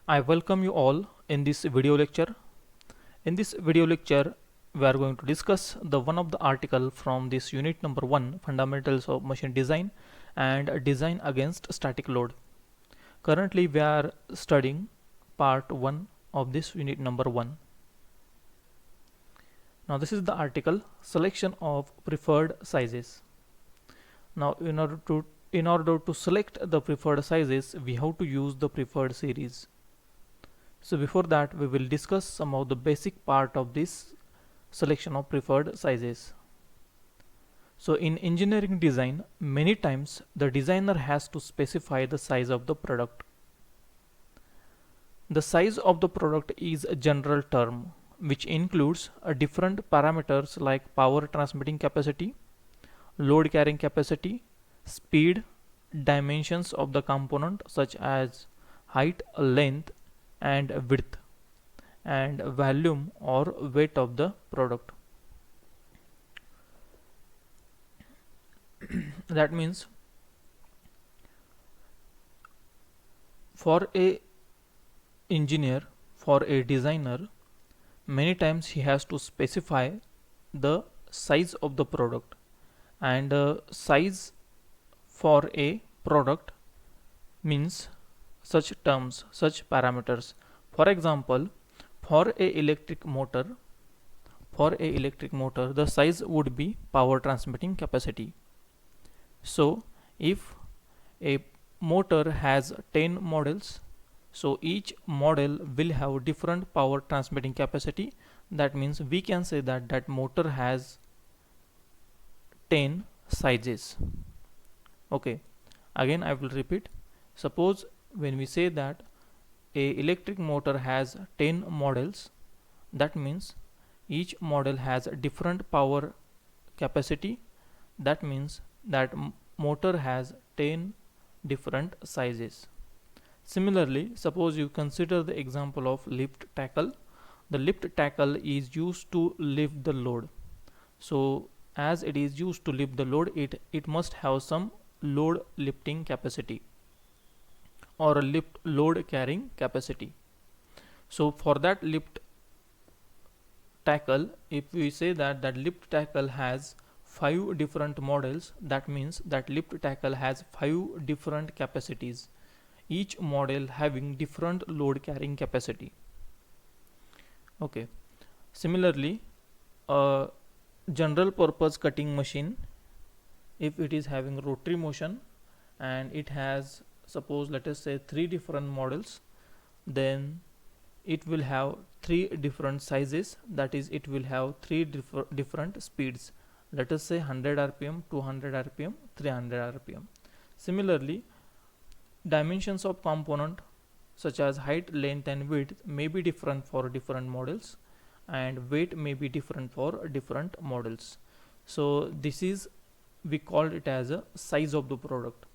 I welcome you all in this video lecture. In this video lecture, we are going to discuss the one of the article from this unit number 1, Fundamentals of Machine Design and Design Against Static Load. Currently, we are studying part 1 of this unit number 1. Now, this is the article Selection of Preferred Sizes. Now, in order to select the preferred sizes, we have to use the preferred series. So before that, we will discuss some of the basic part of this selection of preferred sizes. So in engineering design, many times the designer has to specify the size of the product. The size of the product is a general term which includes different parameters like power transmitting capacity, load carrying capacity, speed, dimensions of the component such as height, length, and width, and volume or weight of the product. That means for a engineer, for a designer, many times he has to specify the size of the product, and size for a product means such terms, such parameters. For example, for a electric motor, the size would be power transmitting capacity. So if a motor has 10 models, so each model will have different power transmitting capacity. That means we can say that that motor has 10 sizes. Okay, again I will repeat. Suppose when we say that a electric motor has 10 models, that means each model has a different power capacity. That means that motor has 10 different sizes. Similarly, suppose you consider the example of lift tackle. The lift tackle is used to lift the load. So as it is used to lift the load, it must have some load lifting capacity or a lift load carrying capacity. So for that lift tackle, if we say that that lift tackle has 5 different models, that means that lift tackle has 5 different capacities, each model having different load carrying capacity. Okay, similarly, a general purpose cutting machine, if it is having rotary motion and it has, suppose let us say 3 different models, then it will have 3 different sizes. That is, it will have 3 different speeds. Let us say 100 rpm, 200 rpm, 300 rpm. Similarly, dimensions of component such as height, length, and width may be different for different models, and weight may be different for different models. So this is, we call it as a size of the product.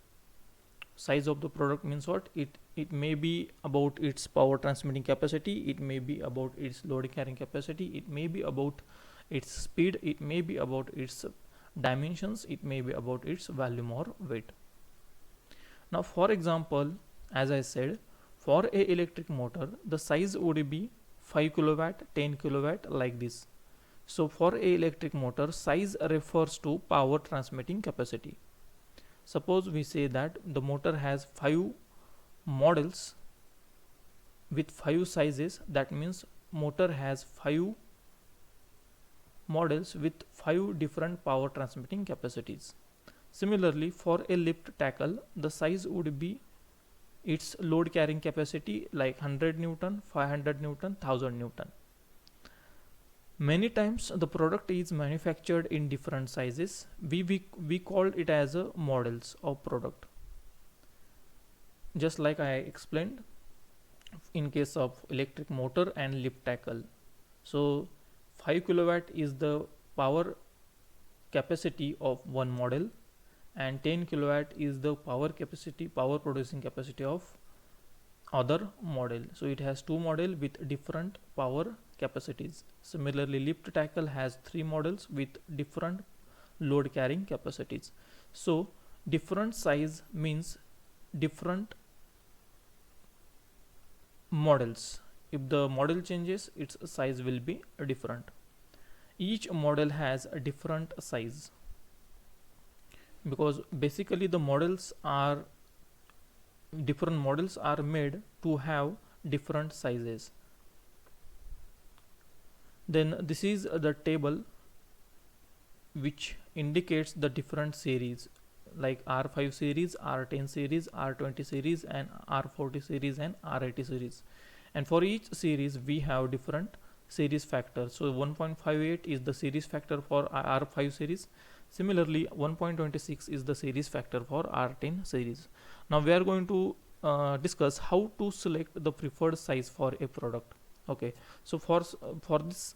Size of the product means what? It may be about its power transmitting capacity, it may be about its load carrying capacity, it may be about its speed, it may be about its dimensions, it may be about its volume or weight. Now for example, as I said, for a electric motor, the size would be 5 kilowatt, 10 kilowatt, like this. So for a electric motor, size refers to power transmitting capacity. Suppose we say that the motor has 5 models with 5 sizes, that means motor has 5 models with 5 different power transmitting capacities. Similarly, for a lift tackle, the size would be its load carrying capacity like 100 Newton, 500 Newton, 1000 Newton. Many times the product is manufactured in different sizes. We call it as a models of product. Just like I explained in case of electric motor and lift tackle. So 5 kilowatt is the power capacity of one model, and 10 kilowatt is the power producing capacity of other model. So it has 2 model with different power capacities. Similarly, lift tackle has 3 models with different load carrying capacities. So different size means different models. If the model changes, its size will be different. Each model has a different size because basically the models are different models are made to have different sizes. Then this is the table which indicates the different series like R5 series, R10 series, R20 series and R40 series and R80 series. And for each series we have different series factor. So 1.58 is the series factor for R5 series. Similarly 1.26 is the series factor for R10 series. Now we are going to discuss how to select the preferred size for a product. Okay, so for this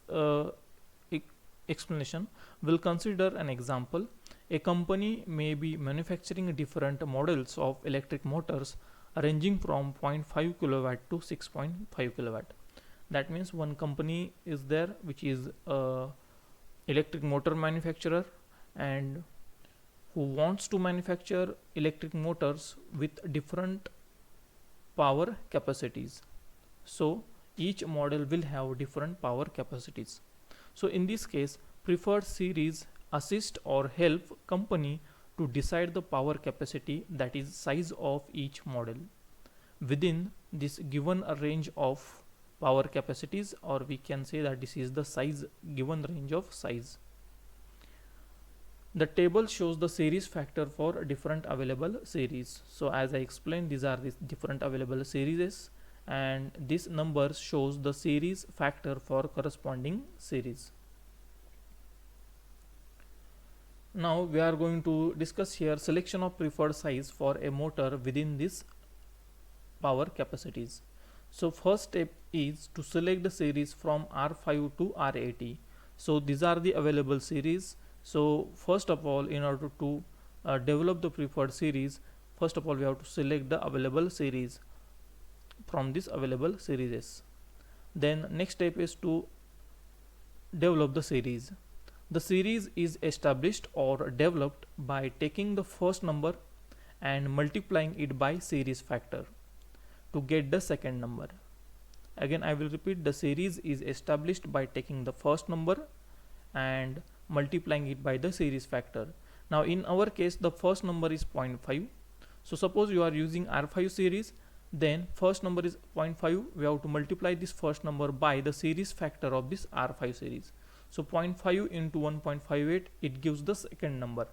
explanation, we'll consider an example. A company may be manufacturing different models of electric motors ranging from 0.5 kilowatt to 6.5 kilowatt. That means one company is there which is a electric motor manufacturer and who wants to manufacture electric motors with different power capacities. So each model will have different power capacities. So in this case, preferred series assist or help company to decide the power capacity, that is size of each model within this given range of power capacities, or we can say that this is the size given range of size. The table shows the series factor for different available series. So as I explained, these are the different available series and this number shows the series factor for corresponding series. Now we are going to discuss here selection of preferred size for a motor within this power capacities. So first step is to select the series from R5 to R80. So these are the available series. So first of all, in order to develop the preferred series, first of all we have to select the available series from this available series. Then next step is to develop the series. The series is established or developed by taking the first number and multiplying it by series factor to get the second number. Again I will repeat, the series is established by taking the first number and multiplying it by the series factor. Now in our case the first number is 0.5. So suppose you are using R5 series, then first number is 0.5. We have to multiply this first number by the series factor of this R5 series. So 0.5 into 1.58, it gives the second number.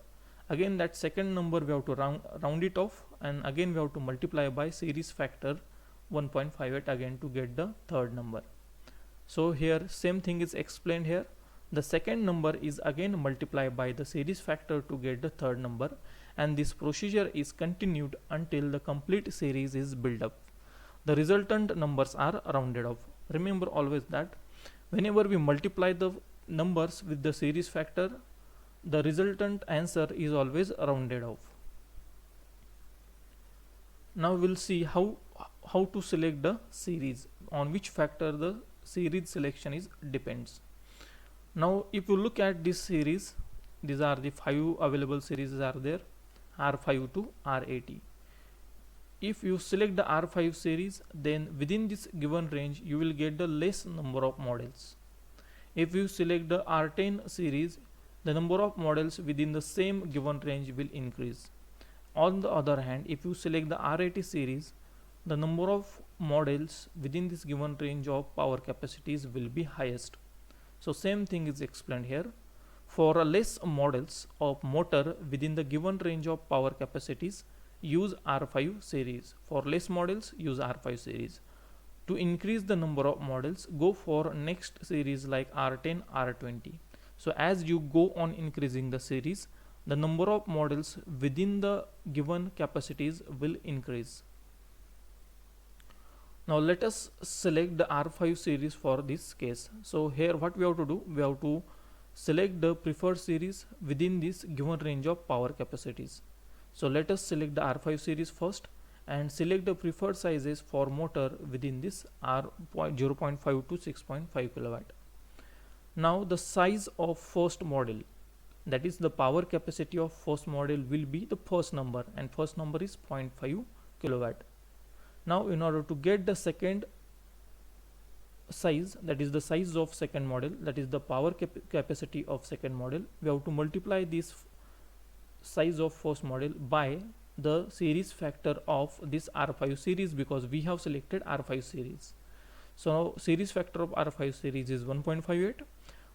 Again that second number we have to round it off, and again we have to multiply by series factor 1.58 again to get the third number. So here same thing is explained here. The second number is again multiplied by the series factor to get the third number, and this procedure is continued until the complete series is built up. The resultant numbers are rounded off. Remember always that whenever we multiply the numbers with the series factor, the resultant answer is always rounded off. Now we'll see how to select the series, on which factor the series selection is depends. Now if you look at this series, these are the 5 available series are there, R5 to R80. If you select the R5 series, then within this given range you will get the less number of models. If you select the R10 series, the number of models within the same given range will increase. On the other hand, if you select the R80 series, the number of models within this given range of power capacities will be highest. So same thing is explained here. For less models of motor within the given range of power capacities, use R5 series. For less models, use R5 series. To increase the number of models, go for next series like R10, R20. So as you go on increasing the series, the number of models within the given capacities will increase. Now let us select the R5 series for this case. So here what we have to do, we have to select the preferred series within this given range of power capacities. So let us select the R5 series first and select the preferred sizes for motor within this R0.5 to 6.5 kilowatt. Now the size of first model, that is the power capacity of first model, will be the first number, and first number is 0.5 kilowatt. Now in order to get the second size, that is the size of second model, that is the power capacity of second model, we have to multiply this size of first model by the series factor of this R5 series, because we have selected R5 series. So series factor of R5 series is 1.58.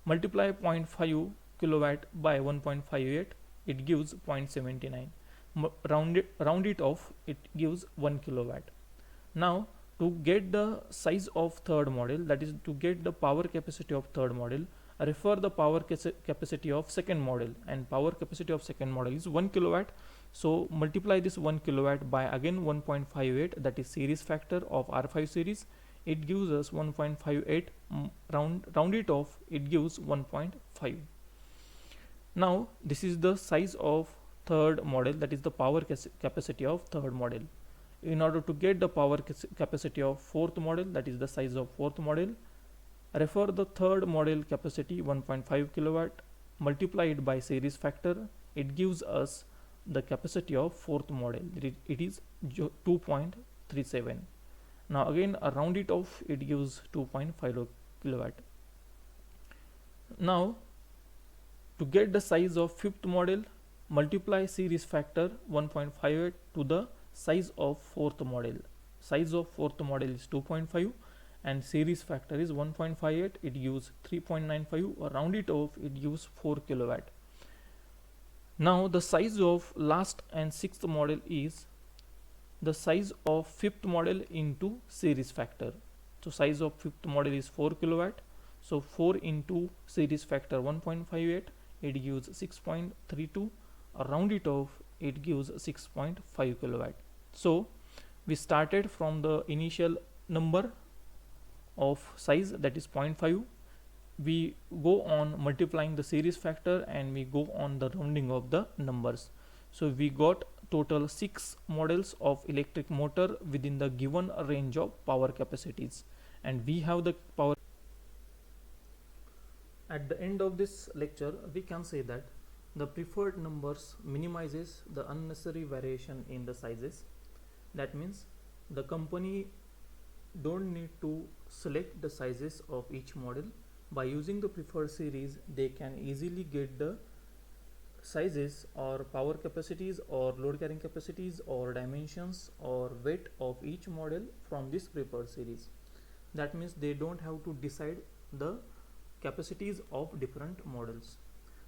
Multiply 0.5 kilowatt by 1.58, it gives 0.79. Round it off, it gives 1 kilowatt. Now to get the size of third model, that is to get the power capacity of third model, refer the power capacity of second model, and power capacity of second model is 1 kilowatt. So multiply this 1 kilowatt by again 1.58, that is series factor of R5 series, it gives us 1.58. Round it off, it gives 1.5. Now this is the size of third model, that is the power capacity of third model. In order to get the power capacity of fourth model, that is the size of fourth model, refer the third model capacity 1.5 kilowatt, multiply it by series factor, it gives us the capacity of fourth model, it is 2.37. Now again round it off, it gives 2.5 kilowatt. Now to get the size of fifth model, multiply series factor 1.58 to the size of fourth model. Size of fourth model is 2.5 and series factor is 1.58, it gives 3.95, or round it off, it gives 4 kilowatt. Now the size of last and sixth model is the size of fifth model into series factor. So size of fifth model is 4 kilowatt, so 4 into series factor 1.58, it gives 6.32, round it off, it gives 6.5 kilowatt. So we started from the initial number of size, that is 0.5, we go on multiplying the series factor and we go on the rounding of the numbers. So we got total 6 models of electric motor within the given range of power capacities, and we have the power. At the end of this lecture, we can say that the preferred numbers minimizes the unnecessary variation in the sizes. That means the company don't need to select the sizes of each model. By using the preferred series, they can easily get the sizes or power capacities or load carrying capacities or dimensions or weight of each model from this preferred series. That means they don't have to decide the capacities of different models.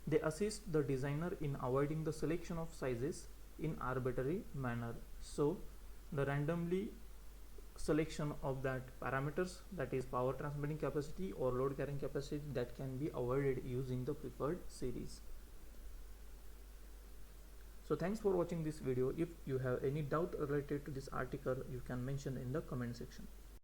They assist the designer in avoiding the selection of sizes in arbitrary manner. So the randomly selection of that parameters, that is power transmitting capacity or load carrying capacity, that can be avoided using the preferred series. So thanks for watching this video. If you have any doubt related to this article, you can mention in the comment section.